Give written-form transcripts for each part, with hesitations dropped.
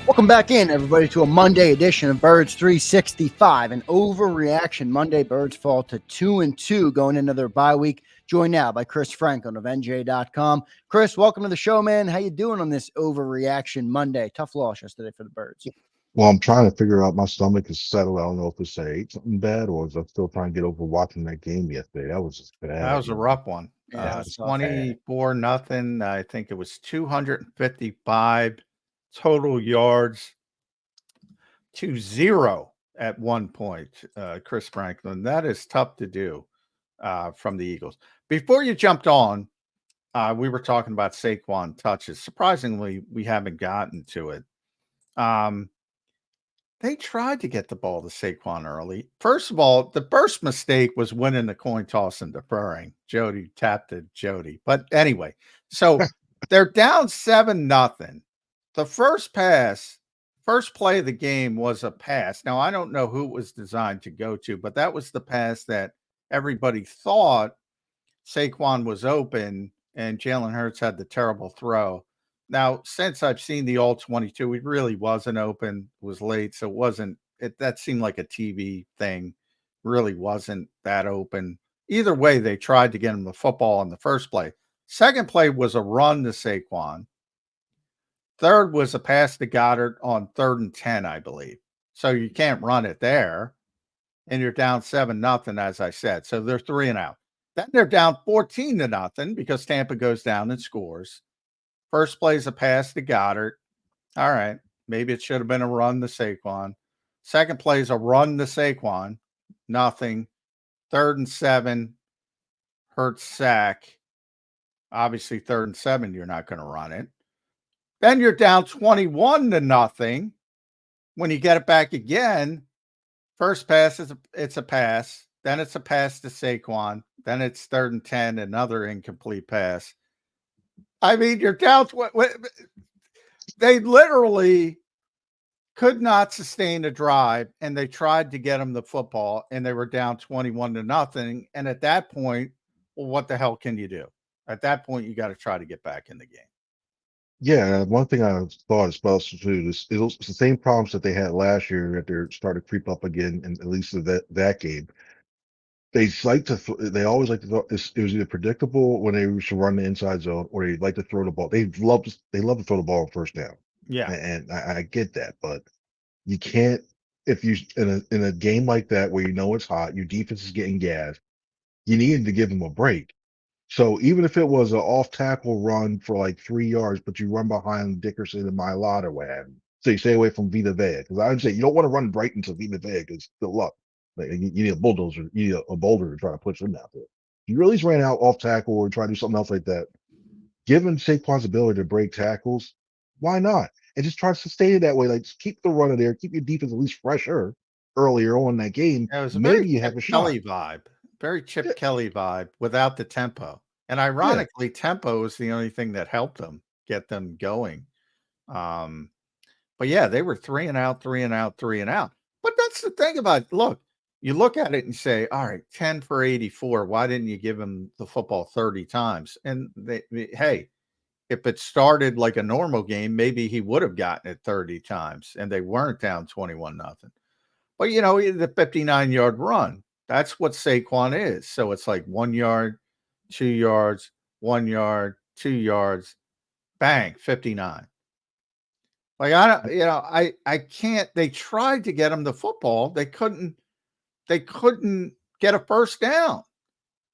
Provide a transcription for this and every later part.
Welcome back in, everybody, to a Monday edition of Birds 365. An overreaction Monday. Birds fall to 2-2 going into their bye week. Joined now by Chris Franklin of NJ.com. Chris, welcome to the show, man. How you doing on this overreaction Monday? Tough loss yesterday for the Birds. Well, I'm trying to figure out, my stomach is settled. I don't know if it's I ate something bad or is I'm still trying to get over watching that game yesterday. That was just That bad, was a rough one. Yeah, it was tough. 24-0. I think it was 255 total yards to 0 at one point. Chris Franklin, that is tough to do from the Eagles. Before you jumped on, we were talking about Saquon touches. Surprisingly, we haven't gotten to it. They tried to get the ball to Saquon early. First of all, the first mistake was winning the coin toss and deferring. Jody tapped to Jody. But anyway, so they're down 7-0. The first play of the game was a pass. Now, I don't know who it was designed to go to, but that was the pass that everybody thought Saquon was open and Jaylen Hurts had the terrible throw. Now, since I've seen the all 22, it really wasn't open. It was late, so that seemed like a TV thing. Really wasn't that open. Either way, they tried to get him the football in the first play. Second play was a run to Saquon. Third was a pass to Goddard on 3rd and 10, I believe. So you can't run it there. And you're down 7-0, as I said. So they're 3 and out. Then they're down 14-0 because Tampa goes down and scores. First play is a pass to Goddard. All right. Maybe it should have been a run to Saquon. Second play is a run to Saquon. Nothing. 3rd and 7. Hurts sack. Obviously, 3rd and 7, you're not going to run it. Then you're down 21-0. When you get it back again, first pass it's a pass. Then it's a pass to Saquon. Then it's 3rd and 10, another incomplete pass. I mean, you're down. They literally could not sustain a drive, and they tried to get them the football, and they were down 21-0. And at that point, well, what the hell can you do? At that point, you got to try to get back in the game. Yeah, one thing I thought is supposed to do is it's the same problems that they had last year that they're starting to creep up again, and at least in that game. They always like to throw. It was either predictable when they should run the inside zone, or they like to throw the ball. They love to throw the ball on first down. Yeah, and I get that, but you can't if you in a game like that where you know it's hot, your defense is getting gassed. You needed to give them a break. So even if it was an off tackle run for like 3 yards, but you run behind Dickerson and Mylott or what have you, so you stay away from Vita Vea, because I would say you don't want to run right into Vita Vea because good luck. Like, you need a bulldozer, you need a boulder to try to push him out there. If you really just ran out off tackle or try to do something else like that, given Saquon's ability to break tackles, why not? And just try to sustain it that way. Like, just keep the runner there, keep your defense at least fresher earlier on in that game. it was a Maybe very you have Chip a shot. Kelly vibe, very Chip Kelly vibe without the tempo. And ironically, tempo is the only thing that helped them get them going. But yeah, they were 3 and out, 3 and out, 3 and out. But that's the thing about it. Look, you look at it and say, all right, 10 for 84. Why didn't you give him the football 30 times? And hey, if it started like a normal game, maybe he would have gotten it 30 times and they weren't down 21-0. But the 59-yard run, that's what Saquon is. So it's like 1 yard, 2 yards, 1 yard, 2 yards, bang, 59. Like I can't. They tried to get him the football. They couldn't get a first down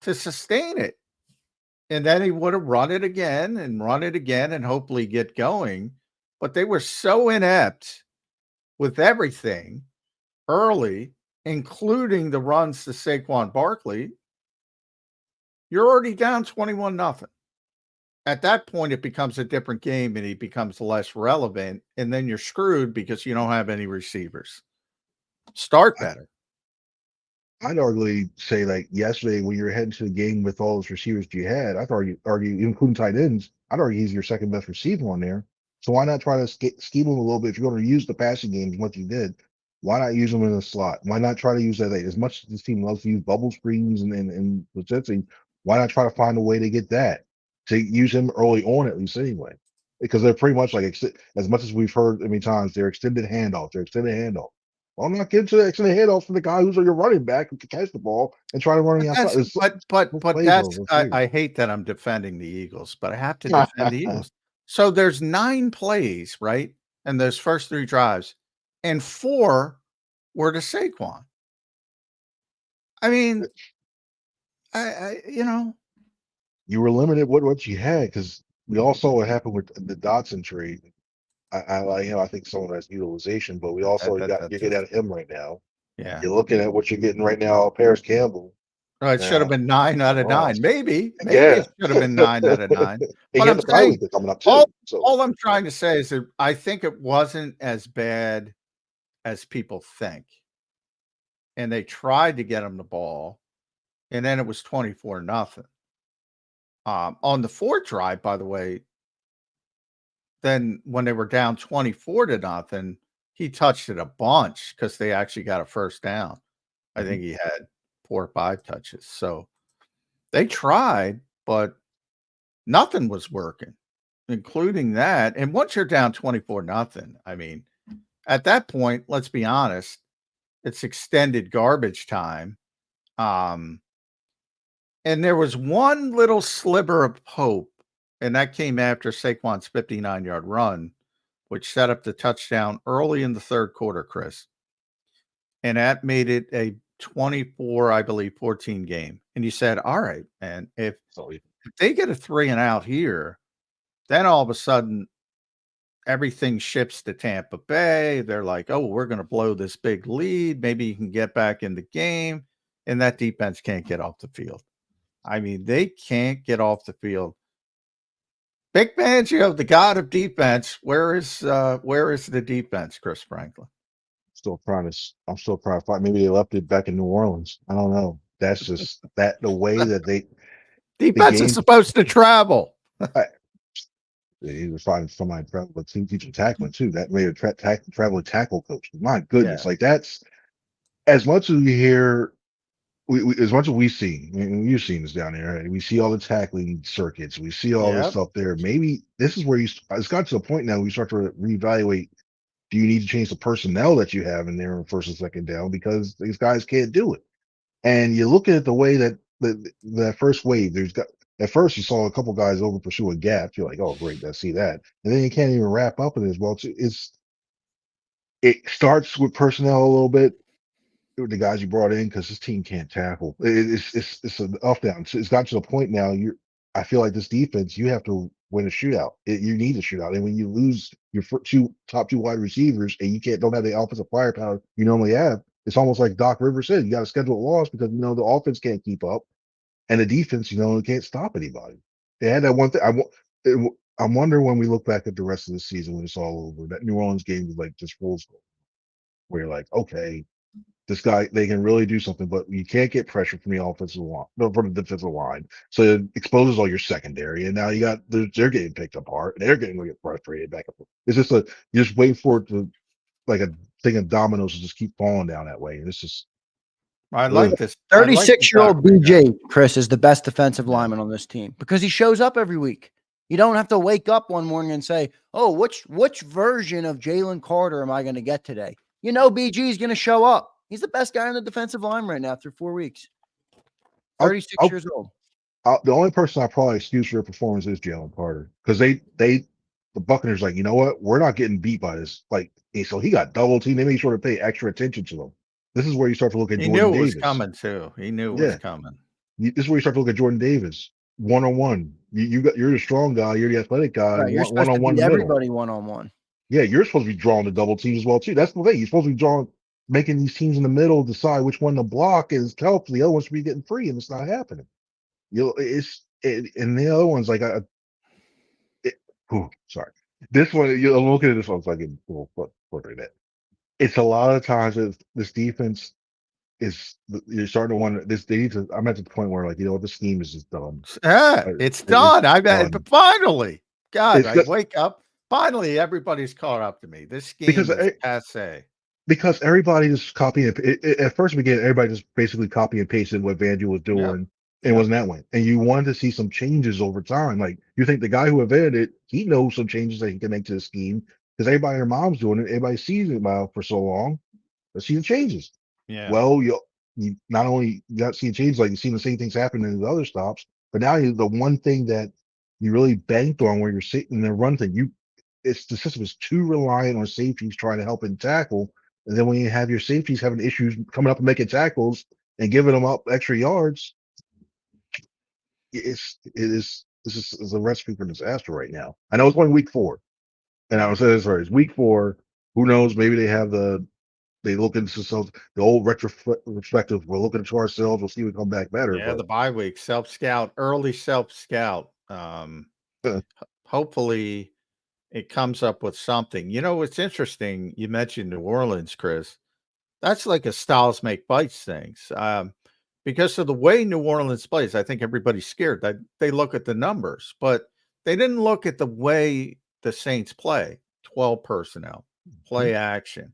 to sustain it. And then he would have run it again and hopefully get going. But they were so inept with everything early, including the runs to Saquon Barkley. You're already down 21-0. At that point, it becomes a different game and he becomes less relevant. And then you're screwed because you don't have any receivers. Start better. I'd arguably say, like, yesterday when you're heading to the game with all those receivers you had, I'd argue including tight ends, I'd argue he's your second best receiver on there. So why not try to scheme him a little bit? If you're going to use the passing game as much as you did, why not use him in the slot? Why not try to use that, like, as much as this team loves to use bubble screens and why not try to find a way to get that, to use him early on at least anyway? because they're pretty much like as much as we've heard many times, they're extended handoff. They're extended handoff. Well, I'm not getting to the extended handoff for the guy who's your running back who can catch the ball and try to run on the outside. But that's I hate that I'm defending the Eagles, but I have to defend the Eagles. So there's 9 plays, right? And those first 3 drives, and 4 were to Saquon. I mean, I you were limited what you had because we all saw what happened with the Dotson trade. I like him. I think some of that's utilization, but we also you're getting out of him right now. Yeah, you're looking at what you're getting right now. Paris Campbell. It should have been 9 out of 9. Maybe yeah. It should have been 9 out of 9. But I'm saying coming up too. All I'm trying to say is that I think it wasn't as bad as people think, and they tried to get him the ball, and then it was 24-0. On the 4th drive, by the way, then when they were down 24-0, he touched it a bunch because they actually got a first down. I think he had 4 or 5 touches. So they tried, but nothing was working, including that. And once you're down 24-0, I mean, at that point, let's be honest, it's extended garbage time. And there was one little sliver of hope, and that came after Saquon's 59-yard run, which set up the touchdown early in the 3rd quarter, Chris. And that made it a 14 game. And you said, all right, man, if they get a 3 and out here, then all of a sudden everything shifts to Tampa Bay. They're like, oh, we're going to blow this big lead. Maybe you can get back in the game. And that defense can't get off the field. I mean, they can't get off the field. Big Fangio, the god of defense. Where is the defense, Chris Franklin? I'm still trying to find. Maybe they left it back in New Orleans. I don't know. That's just the way that defense is supposed to travel. They were finding somebody to travel, but teaching tackling too. That made a traveling tackle coach. My goodness, like that's as much as we hear. As much as we've seen, I mean, you've seen this down there, right? We see all the tackling circuits. We see all this stuff there. Maybe this is where it's got to the point now where you start to reevaluate. Do you need to change the personnel that you have in there in 1st and 2nd down because these guys can't do it? And you look at the way that that first wave, at first you saw a couple guys over pursue a gap. You're like, oh great, I see that, and then you can't even wrap up in it as well. It starts with personnel a little bit. The guys you brought in because this team can't tackle. It's an up down. It's got to the point now. I feel like this defense, you have to win a shootout. You need a shootout, and when you lose your top 2 wide receivers and you don't have the offensive firepower you normally have, it's almost like Doc Rivers said, you got to schedule a loss because the offense can't keep up, and the defense can't stop anybody. They had that one thing. I wonder when we look back at the rest of the season when it's all over, that New Orleans game was like just full score, where you're like, okay. This guy, they can really do something, but you can't get pressure from the offensive line, from the defensive line. So it exposes all your secondary, and now they're getting picked apart, and they're getting frustrated back and forth. It's just you just wait for it to, like a thing of dominoes, to just keep falling down that way. And it's just. I like this. 36-year-old BJ, Chris, is the best defensive lineman on this team because he shows up every week. You don't have to wake up one morning and say, oh, which version of Jalen Carter am I going to get today? BG is going to show up. He's the best guy on the defensive line right now through 4 weeks. 36 years old. The only person I probably excuse for their performance is Jalen Carter because the Buccaneers like, you know what? We're not getting beat by this. Like, so he got double teamed. They made sure to pay extra attention to him. This is where you start to look at Jordan Davis. He knew it was coming too. He knew it was coming. This is where you start to look at Jordan Davis one-on-one. You're the strong guy. You're the athletic guy. Right, you're supposed to beat everybody one-on-one. Yeah, you're supposed to be drawing the double teams as well too. That's the thing. You're supposed to be making these teams in the middle decide which one to block is helpful. The other ones should be getting free, and it's not happening. And the other one's like sorry. This one, I'm looking at this one, it's like that. It's a lot of times this defense you're starting to wonder this. I'm at the point where this scheme is just done. It's done. Finally, God, I wake up. Finally, everybody's caught up to me. This scheme is passe. Because everybody just copying it. At first beginning, everybody just basically copy and pasted what Vandal was doing It wasn't that way. And you wanted to see some changes over time. Like you think the guy who invented it, he knows some changes that he can make to the scheme because everybody and their mom's doing it. Everybody sees it now for so long. Let's see the changes. Yeah. Well, you not only got seeing changes, like you've seen the same things happen in the other stops, but now the one thing that you really banked on where you're sitting in the run thing, the system is too reliant on safeties trying to help in tackle. And then when you have your safeties having issues coming up and making tackles and giving them up extra yards, this is a recipe for disaster right now. I know it's only week 4, and I was saying this right. It's week 4. Who knows? Maybe they look into themselves, the old retrospective. We're looking into ourselves. We'll see if we come back better. Yeah, But the bye week, self-scout, early self-scout. Hopefully it comes up with something. You know, it's interesting. You mentioned New Orleans, Chris. That's like a styles make bites things. Because of the way New Orleans plays, I think everybody's scared that they look at the numbers, but they didn't look at the way the Saints play. 12 personnel, play action,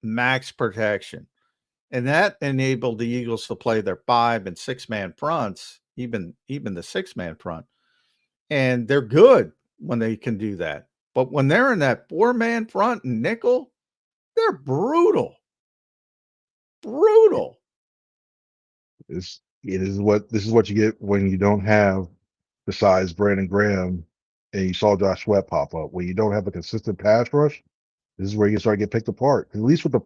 max protection. And that enabled the Eagles to play their 5 and 6-man fronts, even the 6-man front. And they're good when they can do that. But when they're in that 4-man front and nickel, they're brutal. Brutal. this is what you get when you don't have, besides Brandon Graham, and you saw Josh Sweat pop up. When you don't have a consistent pass rush, this is where you start to get picked apart. At least with the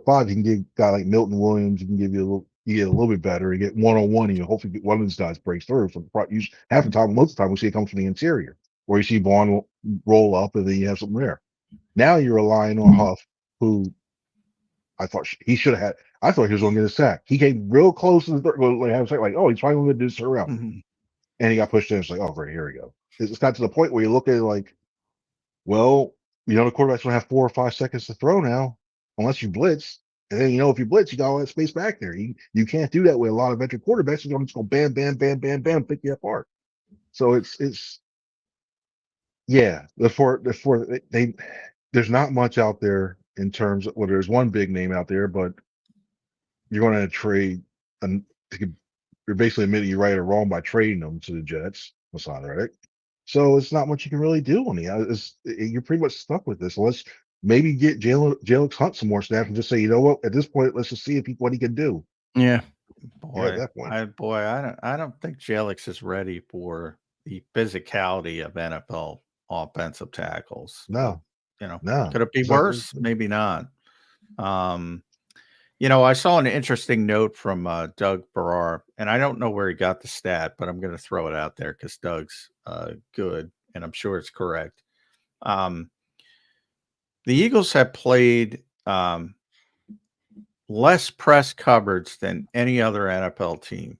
5, you can get a guy like Milton Williams. You can get a little bit better. You get 1-on-1, and you hopefully get one of these guys breaks through. So half the time, most of the time, we see it comes from the interior, where you see Vaughn roll up, and then you have something there. Now you're relying on Huff, who I thought he should have had. I thought he was going to get a sack. He came real close to the third. Like, oh, he's finally going to do this around, and he got pushed in. It's like, oh, great, here we go. It's got to the point where you look at it like, well, the quarterback's going to have 4 or 5 seconds to throw now, unless you blitz. And then, if you blitz, you got all that space back there. You can't do that with a lot of veteran quarterbacks. You're just going bam, bam, bam, bam, bam, pick you apart. So yeah. There's not much out there in terms of, well, there's one big name out there, but you're going to trade, and you're basically admitting you're right or wrong by trading them to the Jets. That's not right. So it's not much you can really do on you're pretty much stuck with this. Let's maybe get Jalen Hunt some more snaps and just say, you know what, at this point, let's just see what he can do. Yeah. Boy, at that point. I don't think Jalen is ready for the physicality of NFL offensive tackles. No. But, could it be worse? Maybe not. I saw an interesting note from Doug Farrar, and I don't know where he got the stat, but I'm going to throw it out there because Doug's good, and I'm sure it's correct. The Eagles have played less press coverage than any other NFL team.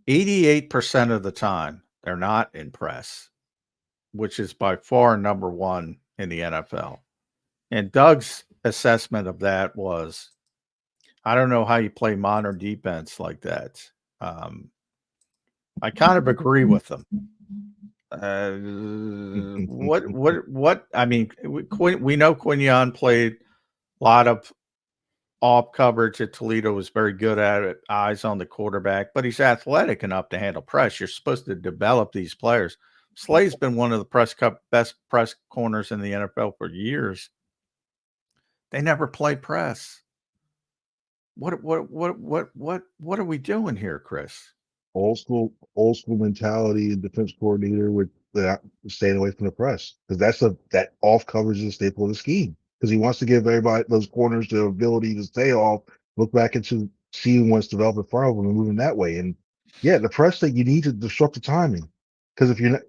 88% of the time, they're not in press, which is by far number 1 in the NFL. And Doug's assessment of that was, I don't know how you play modern defense like that. I kind of agree with them. What? I mean, we know Quinion played a lot of off coverage at Toledo, was very good at it, eyes on the quarterback, but he's athletic enough to handle press. You're supposed to develop these players. Slade's been one of the best press corners in the NFL for years. They never play press. What are we doing here, Chris? Old school mentality and defense coordinator with staying away from the press, because that off coverage is a staple of the scheme. Because he wants to give everybody, those corners, the ability to stay off, look back into seeing what's developed in front of them and moving that way. And yeah, the press thing, you need to disrupt the timing, because if you're not,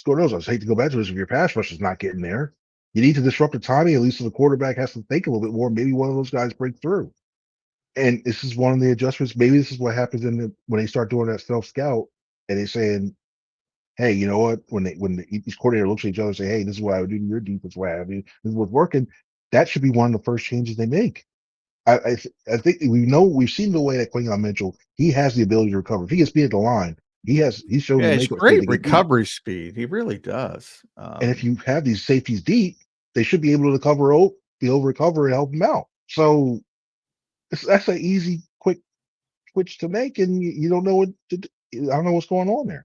God knows, I hate to go back to this, if your pass rush is not getting there, you need to disrupt the timing, at least so the quarterback has to think a little bit more. Maybe one of those guys break through. And this is one of the adjustments. Maybe this is what happens when they start doing that self-scout and they're saying, hey, you know what? When each coordinator looks at each other and say, hey, this is what I would do to your defense, what have you, this is what's working. That should be one of the first changes they make. I think we've seen the way that Quinyon Mitchell, he has the ability to recover. If he gets beat at the line, he's shown the makeup great recovery speed. He really does. And if you have these safeties deep, they should be able to recover and help him out. So that's an easy, quick switch to make, and you don't know what to do. I don't know what's going on there.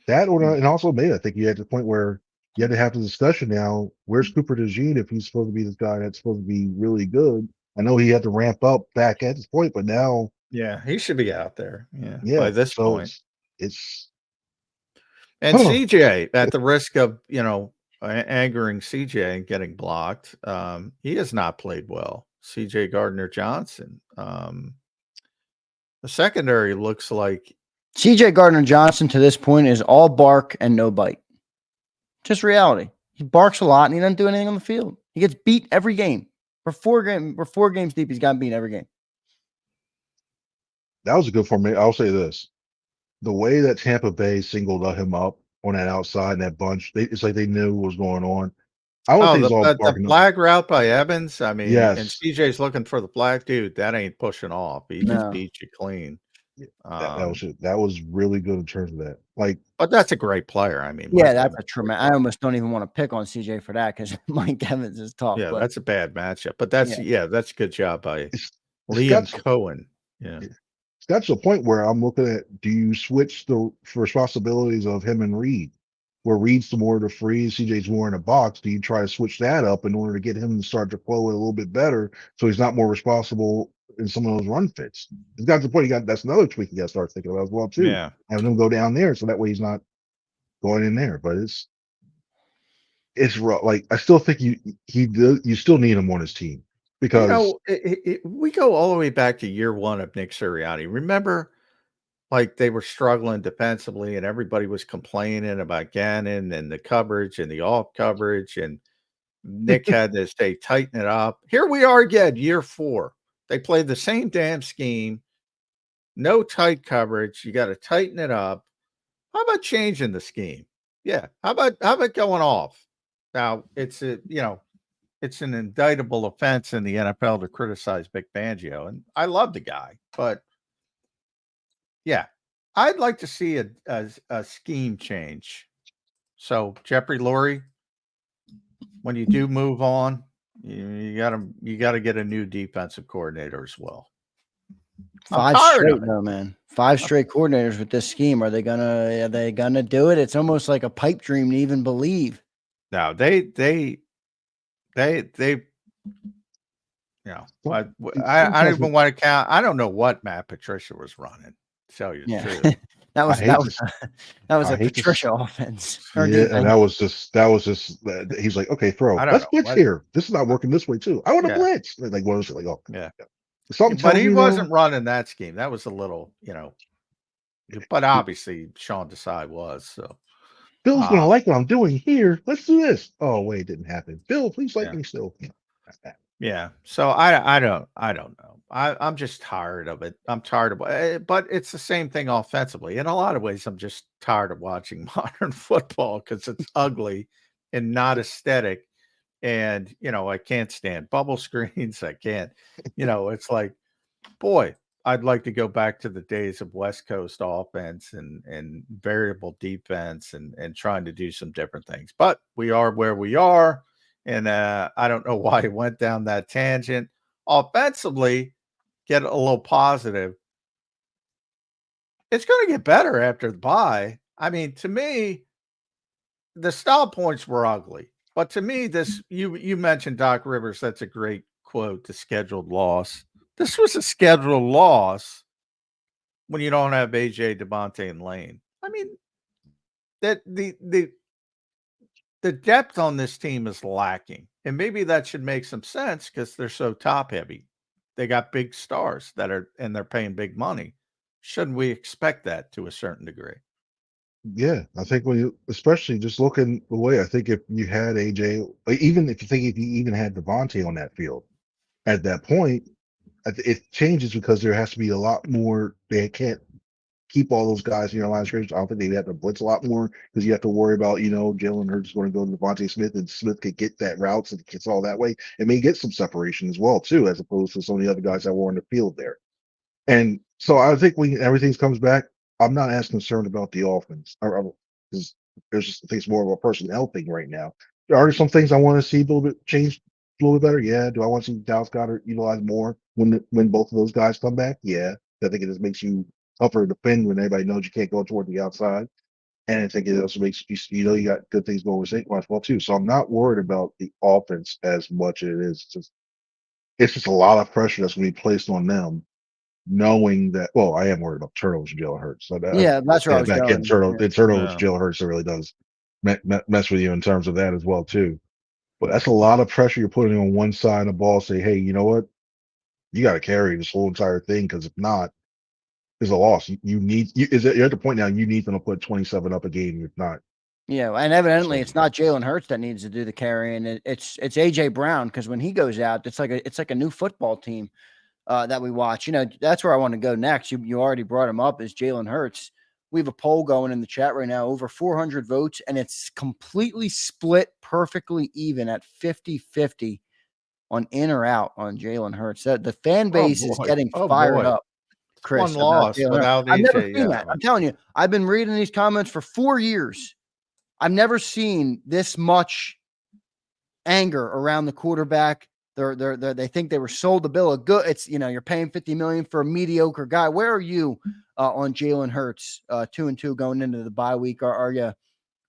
That or and also maybe I think you had to the point where you had to have the discussion now. Where's Cooper DeJean if he's supposed to be this guy that's supposed to be really good? I know he had to ramp up back at this point, but now, Yeah, he should be out there. Yeah, by yeah. this So point. it's And CJ, at the risk of angering CJ and getting blocked, he has not played well. CJ Gardner Johnson. The secondary looks like CJ Gardner Johnson to this point is all bark and no bite. Just reality. He barks a lot and he doesn't do anything on the field. He gets beat every game. We're four games deep. He's gotten beat every game. that was a good formation. I'll say this: the way that Tampa Bay singled him up on that outside and that bunch, it's like they knew what was going on. I don't think it's all the barking. flag route by Evans. I mean, and Yes, CJ's looking for the flag, dude. That ain't pushing off. He just No. beat you clean. that was really good in terms of that. Like, But that's a great player. I mean, Yeah, Mike that's Evans a is tremendous. I almost don't even want to pick on CJ for that because Mike Evans is tough. Yeah, but that's a bad matchup. But that's that's a good job by it's Liam got Cohen. Yeah. it's got to a point where I'm looking at: do you switch the responsibilities of him and Reed, where Reed's the more of the freeze, CJ's more in a box? Do you try to switch that up in order to get him to start to flow it a little bit better, so he's not more responsible in some of those run fits? It's got to the point that's another tweak you got to start thinking about as well too. Yeah. Having him go down there so that way he's not going in there. But it's rough. Like, I still think you still need him on his team because We go all the way back to year one of Nick Sirianni. Remember, like they were struggling defensively and everybody was complaining about Gannon and the coverage and the off coverage. And Nick had to say, tighten it up. Here we are again, year 4. They played the same damn scheme. No tight coverage. You got to tighten it up. How about changing the scheme? Yeah. How about going off? Now it's it's an indictable offense in the NFL to criticize Vic Fangio, and I love the guy, but yeah, I'd like to see a scheme change. So Jeffrey Lurie, when you do move on, you gotta get a new defensive coordinator as well. I'm 5 tired straight of it. though, man. 5 straight coordinators with this scheme. Are they gonna do it? It's almost like a pipe dream to even believe. Now they I don't even want to count. I don't know what Matt Patricia was running. To tell you the truth. that was a hate Patricia offense. Yeah, and that was just he's like, okay, throw. I don't Let's know blitz what- here. This is not working this way too. I want to Yeah. blitz. Like, what was it like? Oh, Yeah. Something But tells he me, wasn't though, running that scheme. That was a little, but obviously Sean Desai was. So Bill's gonna like what I'm doing here. Let's do this. Oh wait, it didn't happen. Bill, please like me still. yeah. So I don't know. I'm just tired of it. I'm tired of but it's the same thing offensively. In a lot of ways, I'm just tired of watching modern football because it's ugly and not aesthetic. And I can't stand bubble screens. I can't, it's like, boy, I'd like to go back to the days of West Coast offense and variable defense and trying to do some different things. But we are where we are. And I don't know why it went down that tangent. Offensively, get a little positive. It's going to get better after the bye. I mean, to me, the style points were ugly. But to me, you mentioned Doc Rivers. That's a great quote, the scheduled loss. This was a scheduled loss when you don't have AJ, Devontae, and Lane. I mean, that the depth on this team is lacking. And maybe that should make some sense because they're so top heavy. They got big stars and they're paying big money. Shouldn't we expect that to a certain degree? Yeah, I think especially just looking away, I think if you had AJ, even if you even had Devontae on that field at that point, it changes because there has to be a lot more. They can't keep all those guys in your line of scrimmage. I don't think they have to blitz a lot more because you have to worry about, Jalen Hurts is going to go to Devontae Smith and Smith could get that routes and gets all that way. It may get some separation as well, too, as opposed to some of the other guys that were on the field there. And so I think when everything comes back, I'm not as concerned about the offense because there's just things more of a personnel thing right now. There are some things I want to see a little bit change a little bit better. Yeah. Do I want to see Dallas Goedert utilized more when both of those guys come back? Yeah. I think it just makes you tougher to defend when everybody knows you can't go toward the outside. And I think it also makes you got good things going with Saquon as well too. So I'm not worried about the offense as much as it is. It's just a lot of pressure that's going to be placed on them, knowing that. Well, I am worried about turnovers with Jaylen Hurts. So Yeah, that's where I was back in going. Yeah. turnovers, Yeah. Jaylen Hurts really does mess with you in terms of that as well too. But that's a lot of pressure you're putting on one side of the ball. Say, hey, you know what? You got to carry this whole entire thing because if not, there's a loss. You're at the point now you need them to put 27 up a game. If not, Yeah, and evidently it's not Jaylen Hurts that needs to do the carrying. It's AJ Brown, because when he goes out, it's like a new football team that we watch. That's where I want to go next. You already brought him up, is Jaylen Hurts. We have a poll going in the chat right now, over 400 votes, and it's completely split perfectly even at 50-50 on in or out on Jaylen Hurts. The fan base is getting fired up, One Chris, about loss Jaylen Hurts. without I've never AJ. seen Yeah. that. I'm telling you, I've been reading these comments for 4 years. I've never seen this much anger around the quarterback. They think they were sold the bill of good. It's, you're paying $50 million for a mediocre guy. Where are you on Jaylen Hurts, 2-2 going into the bye week? Are you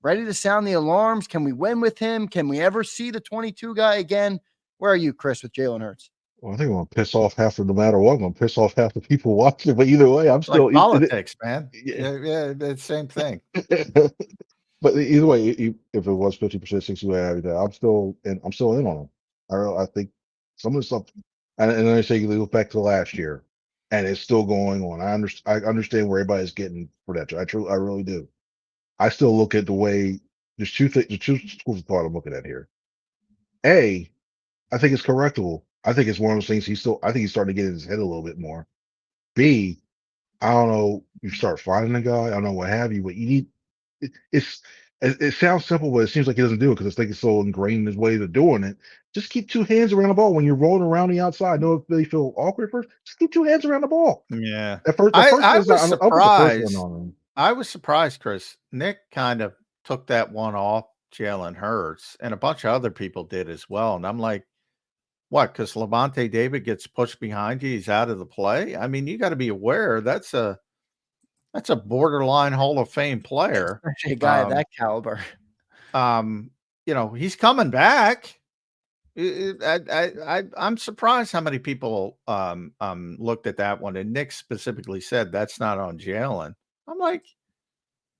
ready to sound the alarms? Can we win with him? Can we ever see the 22 guy again? Where are you, Chris, with Jaylen Hurts? well, I think I'm gonna piss off half of no matter what. I'm gonna piss off half the people watching. But either way, I'm It's like still politics, man. yeah. Yeah, it's the same thing. But either way, if it was 50%, 60%, I'm still in on them. I think some of the stuff, and then I say you look back to last year, and it's still going on. I understand where everybody's getting for that. I really do. I still look at the way there's two things. There's two schools of thought I'm looking at here. A, I think it's correctable. I think it's one of those things I think he's starting to get in his head a little bit more. B, I don't know, you start finding the guy, I don't know what have you, but you need it, it's it sounds simple, but it seems like he doesn't do it because I think it's so ingrained in his ways of doing it. Just keep two hands around the ball when you're rolling around the outside. I know if they feel awkward first, just keep two hands around the ball. Yeah. The first I one is was I'll put the first one surprised. on him. I was surprised, Chris. Nick kind of took that one off Jalen Hurts, and a bunch of other people did as well. And I'm like, what? Because Levante David gets pushed behind you, he's out of the play. I mean, you got to be aware that's a borderline Hall of Fame player. Especially a guy of that caliber. He's coming back. I'm surprised how many people looked at that one, and Nick specifically said that's not on Jalen. I'm like,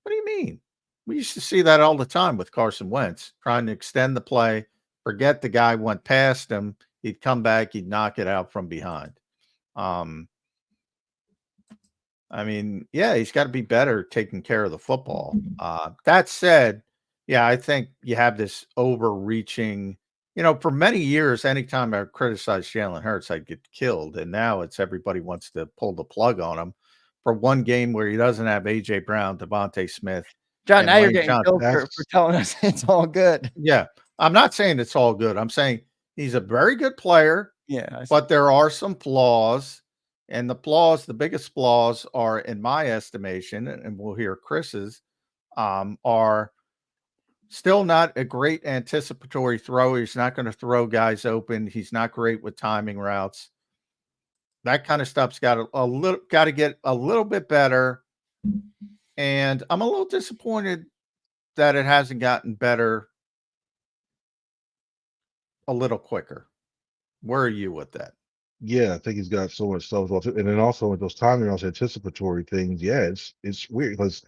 what do you mean? We used to see that all the time with Carson Wentz, trying to extend the play, forget the guy went past him, he'd come back, he'd knock it out from behind. I mean, yeah, he's got to be better taking care of the football. That said, yeah, I think you have this overreaching. For many years, anytime I criticized Jalen Hurts, I'd get killed. And now it's everybody wants to pull the plug on him for one game where he doesn't have A.J. Brown, Devontae Smith. John, now you're Lane getting Johnson. killed for telling us it's all good. Yeah. I'm not saying it's all good. I'm saying he's a very good player. Yeah. But there are some flaws. And the biggest flaws are, in my estimation, and we'll hear Chris's, are still not a great anticipatory thrower. He's not going to throw guys open. He's not great with timing routes. That kind of stuff's got to get a little bit better. And I'm a little disappointed that it hasn't gotten better a little quicker. Where are you with that? Yeah, I think he's got so much stuff as well too. And then also with those timing routes, anticipatory things, yeah, it's weird because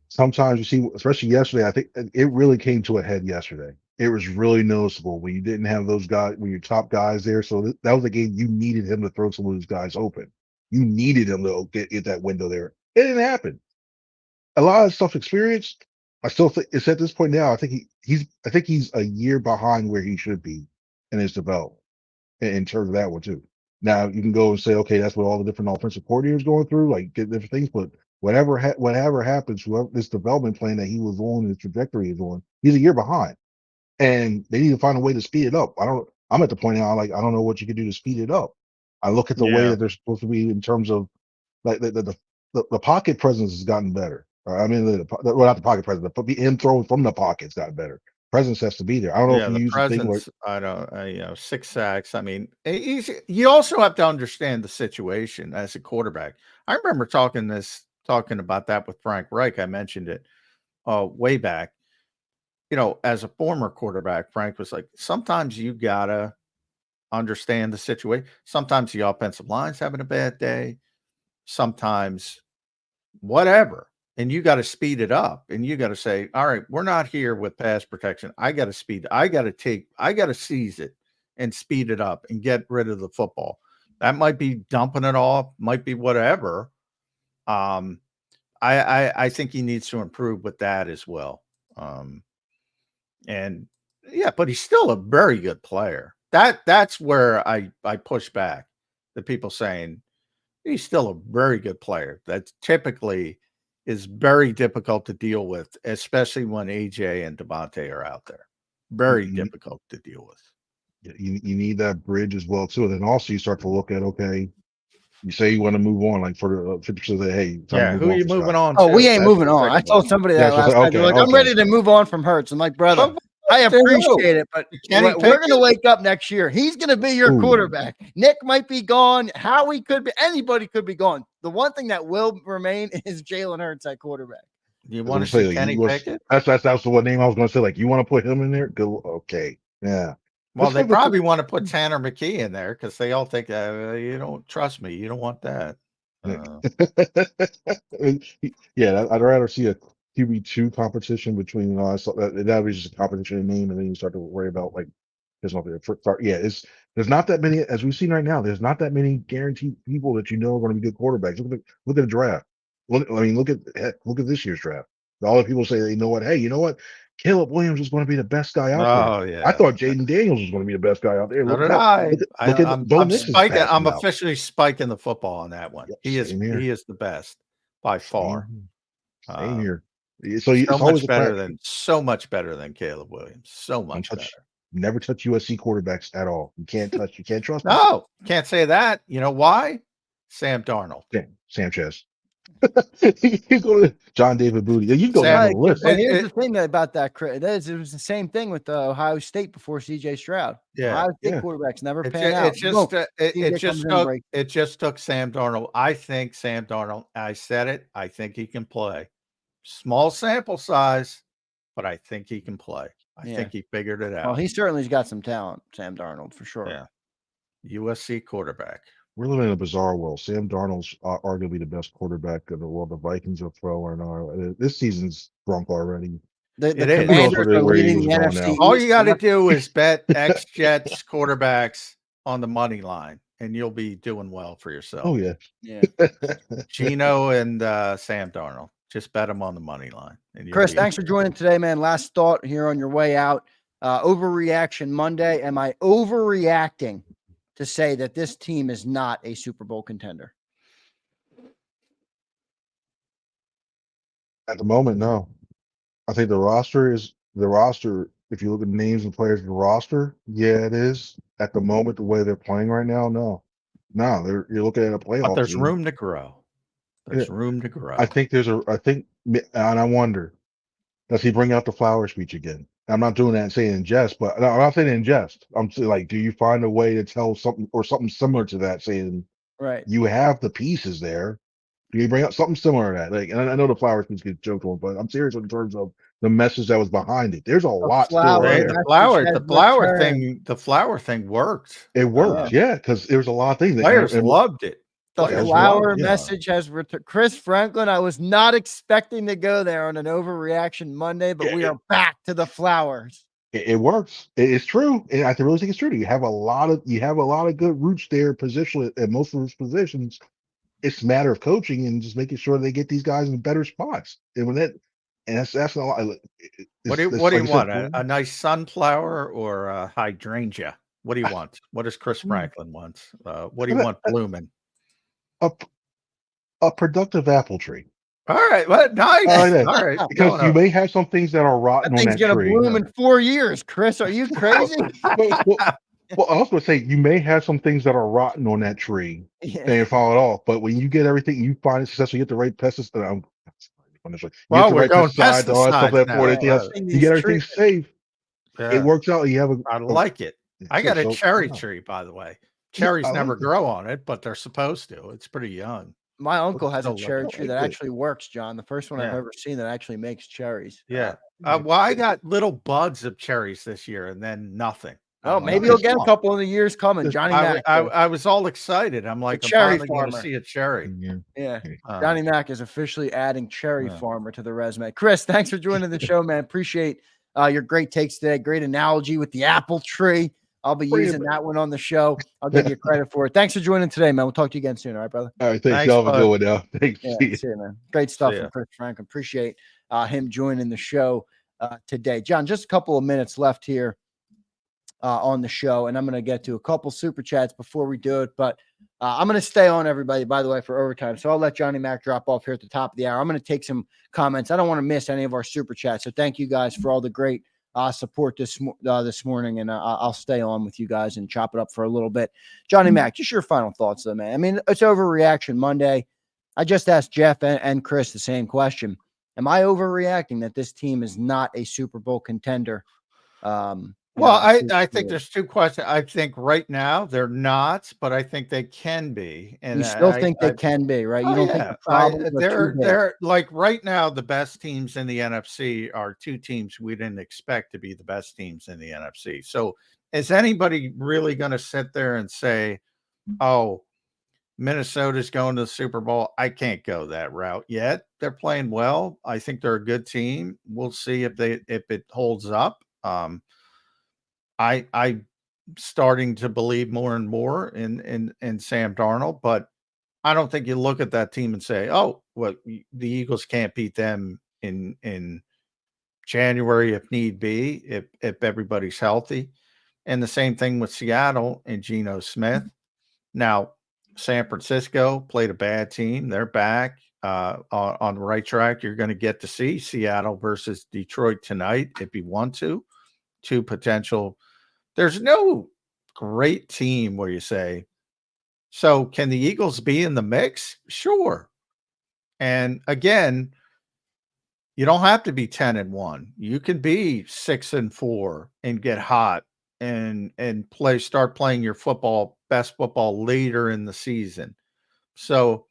sometimes you see, especially yesterday, I think it really came to a head yesterday. It was really noticeable when you didn't have those guys, when your top guys there. So that was a game you needed him to throw some of those guys open. You needed him to get that window there. It didn't happen. A lot of stuff experienced. I still think it's at this point now. I think he's a year behind where he should be in his development in terms of that one too. Now you can go and say, okay, that's what all the different offensive coordinators going through, like get different things. But whatever happens, whoever this development plan that he was on, his trajectory is on, he's a year behind, and they need to find a way to speed it up. I'm at the point now, like I don't know what you can do to speed it up. I look at the way that they're supposed to be in terms of like the pocket presence has gotten better. I mean, well, not the pocket presence, but the end throwing from the pocket's gotten better. Presence has to be there. I don't know if you the use the thing like presence. I don't. 6 sacks. I mean, you also have to understand the situation as a quarterback. I remember talking about that with Frank Reich. I mentioned it way back. As a former quarterback, Frank was like, sometimes you gotta understand the situation. Sometimes the offensive line's having a bad day. Sometimes whatever. And you got to speed it up and you got to say, all right, we're not here with pass protection. I got to seize it and speed it up and get rid of the football. That might be dumping it off, might be whatever. I think he needs to improve with that as well. And yeah, but he's still a very good player. That's where I push back the people saying he's still a very good player. That typically is very difficult to deal with, especially when AJ and Devontae are out there. Very difficult to deal with. you need that bridge as well too. And then also you start to look at, okay, you say you want to move on, like for the 50% of the, hey, time to move Who on are you for moving Scott. on? Oh, to? we ain't That's moving the on. I second told one. somebody Yeah, that so it's last like, night. They're like, okay, I'm ready to move on from Hurts. I'm like, brother, Come I on, to who? appreciate it, but Kenny we're going to Pickett? wake up next year. He's going to be your Ooh. quarterback. Nick might be gone. Howie could be. Anybody could be gone. The one thing that will remain is Jalen Hurts at quarterback. You I was want gonna to say, see like, Kenny Pickett? that's what name I was gonna say. Like, you want to put him in there? Go, okay, yeah. Well, Let's they look at probably want to put Tanner McKee in there because they all think you don't trust me. You don't want that. yeah, I'd rather see a QB2 competition between. I saw that was just a competition in name, and then you start to worry about like there's not yeah, there's not that many as we've seen right now. There's not that many guaranteed people that are going to be good quarterbacks. Look at the draft. Look at this year's draft. All the people say they know what. Hey, you know what? Caleb Williams is going to be the best guy out there. Oh yeah. I thought Jaden Daniels was going to be the best guy out there. So Look did at I. look at Bo Nix is spiking. passing I'm out. officially spiking the football on that one. Yep, He is. same here. He is the best by far. Same here. So it's always so much better than Caleb Williams. So much better. Never touch USC quarterbacks at all. You can't trust them. No, can't say that. You know why? Sam Darnold. Sam Chess. You go to John David Booty. You go down the list. But here's the thing about that, Chris. It was the same thing with Ohio State before CJ Stroud. Yeah, Ohio State quarterbacks never pan out. It just took Sam Darnold. I think Sam Darnold. I said it. I think he can play. Small sample size, but I think he can play. I think he figured it out. Well, he certainly's got some talent, Sam Darnold, for sure. Yeah. USC quarterback. We're living in a bizarre world. Sam Darnold's arguably the best quarterback in the world. The Vikings are throwing. This season's drunk already. The Commanders are leading the NFC. All you got to do is bet ex-Jets quarterbacks on the money line, and you'll be doing well for yourself. Oh, yeah. Gino and Sam Darnold. Just bet them on the money line. And Chris, thanks for joining today, man. Last thought here on your way out. Overreaction Monday. Am I overreacting to say that this team is not a Super Bowl contender? At the moment, no. I think the roster. If you look at the names and players in the roster, yeah, it is. At the moment, the way they're playing right now, no. You're looking at a playoff. But there's room to grow. There's room to grow. I think and I wonder, does he bring out the flower speech again? I'm not doing that and saying in jest, but I'm not saying in jest. I'm saying, like, do you find a way to tell something or something similar to that, saying, right, you have the pieces there. Do you bring out something similar to that? Like, and I know the flower speech gets joked on, but I'm serious in terms of the message that was behind it. There's a lot still there. The flower thing worked. It worked, yeah, because there was a lot of things. Players loved it. The flower message has returned. Chris Franklin, I was not expecting to go there on an overreaction Monday, but we are back to the flowers. It works. It's true, and I really think it's true. You have a lot of good roots there, positioned at most of those positions. It's a matter of coaching and just making sure they get these guys in better spots. And that's a lot. What do you want? A nice sunflower or a hydrangea? What do you want? What does Chris Franklin want? What do you want blooming? A productive apple tree. All right, well, nice. All right, because you may have some things that are rotten on that tree. That thing's gonna bloom in 4 years, Chris. Are you crazy? Well, I was going to say, you may have some things that are rotten on that tree and fall it off, but when you get everything, you find it successful, you get the right pesticides. Well, we're going pesticides now. You get everything safe. It works out. You have I like it. I got a so, cherry yeah. tree, by the way. Yeah, Cherries I never like it. grow on it, but they're supposed to. It's pretty young. My uncle has a still look cherry I tree like that it. actually works, John. The first one I've Yeah. ever seen that actually makes cherries. Yeah. Yeah. Well, I got little buds of cherries this year and then nothing. Oh, I'm like, maybe nice. you'll "Oh, get a come on." couple in the years coming. Johnny Mac, I was all excited. I'm like, I'm cherry finally going to farmer. see a cherry. Yeah. Yeah. Uh, Johnny Mac is officially adding cherry Yeah. farmer to the resume. Chris, thanks for joining the show, man. Appreciate your great takes today. Great analogy with the apple tree. I'll be Bring it using back. that one on the show. I'll give you credit for it. Thanks for joining today, man. We'll talk to you again soon. All right, brother? All right. Thanks. Thanks, Y'all have a bud. good one now. Thanks. Yeah, See you. see you, man. Great See stuff ya. from Chris Franklin. Appreciate him joining the show today. John, just a couple of minutes left here on the show, and I'm going to get to a couple super chats before we do it, but I'm going to stay on, everybody, by the way, for overtime. So I'll let Johnny Mac drop off here at the top of the hour. I'm going to take some comments. I don't want to miss any of our super chats. So thank you guys for all the great support this morning, and I'll stay on with you guys and chop it up for a little bit. Johnny Mac, just your final thoughts, though, man. I mean, it's Overreaction Monday. I just asked Jeff and Chris the same question. Am I overreacting that this team is not a Super Bowl contender? Well, I think there's two questions. I think right now they're not, but I think they can be. And you still think they can be, right? You don't think the problem they're like right now the best teams in the NFC are two teams we didn't expect to be the best teams in the NFC. So is anybody really going to sit there and say, "Oh, Minnesota's going to the Super Bowl"? I can't go that route yet. They're playing well. I think they're a good team. We'll see if it holds up. I starting to believe more and more in Sam Darnold, but I don't think you look at that team and say, "Oh, well, the Eagles can't beat them in January if need be, if everybody's healthy." And the same thing with Seattle and Geno Smith. Now, San Francisco played a bad team. They're back on the right track. You're going to get to see Seattle versus Detroit tonight if you want to. Two potential. There's no great team where you say, so can the Eagles be in the mix? Sure. And again, you don't have to be 10-1. You can be 6-4 and get hot and start playing your best football later in the season. So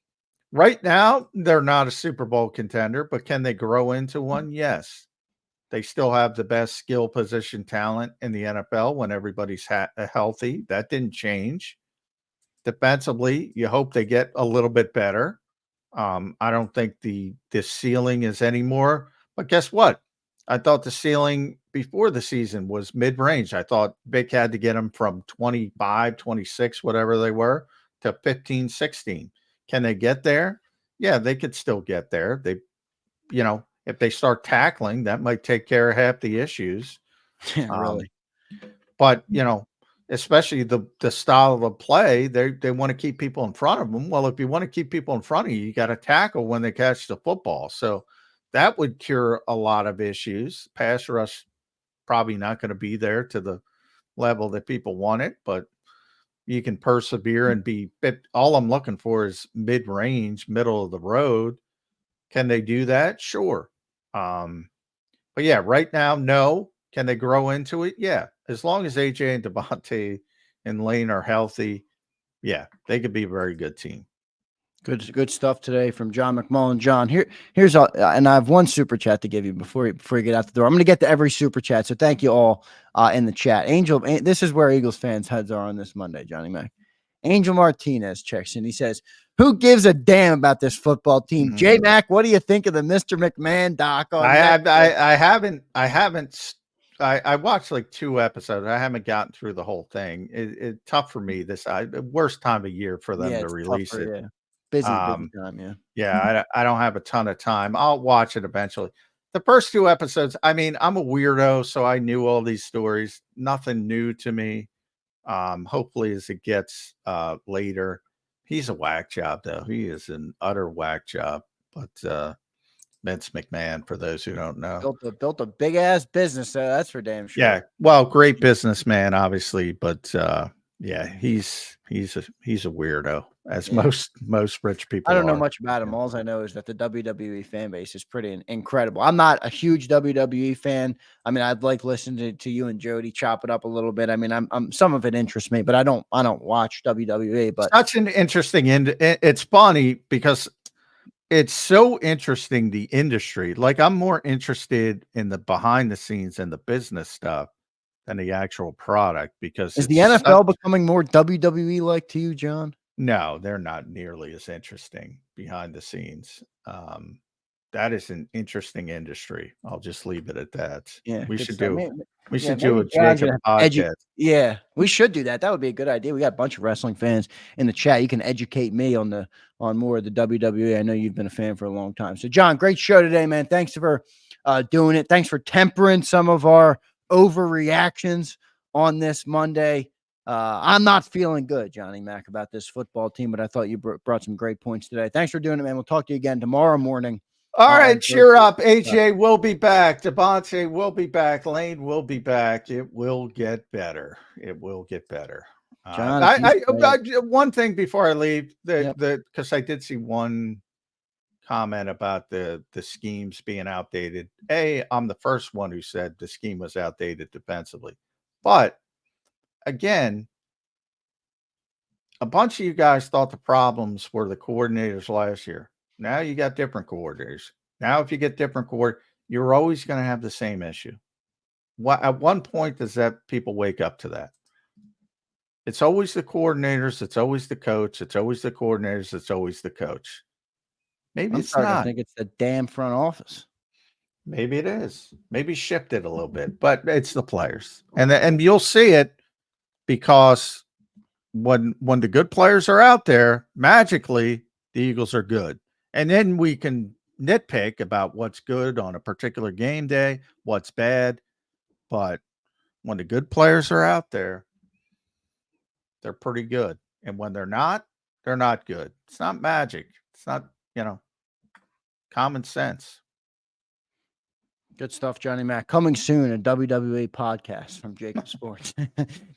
right now, they're not a Super Bowl contender, but can they grow into one? Yes. They still have the best skill position talent in the NFL when everybody's healthy. That didn't change. Defensively, you hope they get a little bit better. I don't think the ceiling is anymore. But guess what? I thought the ceiling before the season was mid-range. I thought Vic had to get them from 25, 26, whatever they were, to 15, 16. Can they get there? Yeah, they could still get there. If they start tackling, that might take care of half the issues. Yeah, really. But especially the style of the play, they want to keep people in front of them. Well, if you want to keep people in front of you, you got to tackle when they catch the football. So that would cure a lot of issues. Pass rush probably not going to be there to the level that people want it, but you can persevere and be. All I'm looking for is mid-range, middle of the road. Can they do that? Sure. But yeah, right now, no. Can they grow into it? Yeah. As long as AJ and Devontae and Lane are healthy, yeah, they could be a very good team. Good stuff today from John McMullen. John, here's all, and I have one super chat to give you before you get out the door. I'm going to get to every super chat, so thank you all in the chat. Angel, this is where Eagles fans' heads are on this Monday, Johnny Mac. Angel Martinez checks in. He says, "Who gives a damn about this football team?" J Mac, what do you think of the Mr. McMahon doc on I watched like 2 episodes. I haven't gotten through the whole thing. It's tough for me. Worst time of year for them to release it. Yeah. Busy time. Yeah. I don't have a ton of time. I'll watch it eventually. The first 2 episodes, I mean, I'm a weirdo, so I knew all these stories. Nothing new to me. Hopefully as it gets later. He's a whack job, though. He is an utter whack job. But Vince McMahon, for those who don't know, built a big ass business. That's for damn sure. Yeah, well, great businessman, obviously, but Yeah, he's a weirdo, as Yeah. most rich people I don't know are. much about him. Yeah. All I know is that the WWE fan base is pretty incredible. I'm not a huge WWE fan. I mean, I'd like listening to you and Jody chop it up a little bit. I mean, I'm some of it interests me, but I don't watch WWE. But Such an interesting it's funny because it's so interesting, the industry. Like, I'm more interested in the behind the scenes and the business stuff than the actual product because is the it's such NFL becoming more WWE like to you, John? no, they're not nearly as interesting behind the scenes. That is an interesting industry. I'll just leave it at that. Yeah, We good should stuff. do we Yeah, should do maybe a John JAKIB should podcast. Yeah, we should do that. That would be a good idea. We got a bunch of wrestling fans in the chat. You can educate me on more of the WWE. I know you've been a fan for a long time. So, John, great show today, man. Thanks for doing it. Thanks for tempering some of our overreactions on this Monday. I'm not feeling good, Johnny Mac, about this football team, but I thought you brought some great points today. Thanks for doing it, man. We'll talk to you again tomorrow morning. All right, on cheer up. AJ will be back. Devontae will be back. Lane will be back. It will get better. It will get better. John, if you One thing before I leave, Yep. because I did see one comment about the schemes being outdated. I'm the first one who said the scheme was outdated defensively, but again, a bunch of you guys thought the problems were the coordinators last year. Now you got different coordinators. Now, if you get different you're always going to have the same issue. At one point does that people wake up to that? It's always the coordinators. It's always the coach. It's always the coordinators. It's always the coach. Maybe I'm it's starting to not. think it's the damn front office. Maybe it is. Maybe shift it a little bit, but it's the players, and you'll see it because when the good players are out there, magically the Eagles are good, and then we can nitpick about what's good on a particular game day, what's bad, but when the good players are out there, they're pretty good, and when they're not good. It's not magic. It's not common sense. Good stuff, Johnny Mac. Coming soon, a WWE podcast from JAKIB Sports.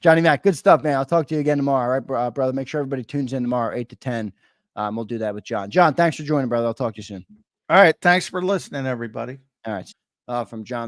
Johnny Mac, good stuff, man. I'll talk to you again tomorrow. All right, brother? Make sure everybody tunes in tomorrow, 8 to 10. We'll do that with John. John, thanks for joining, brother. I'll talk to you soon. All right. Thanks for listening, everybody. All right. From John.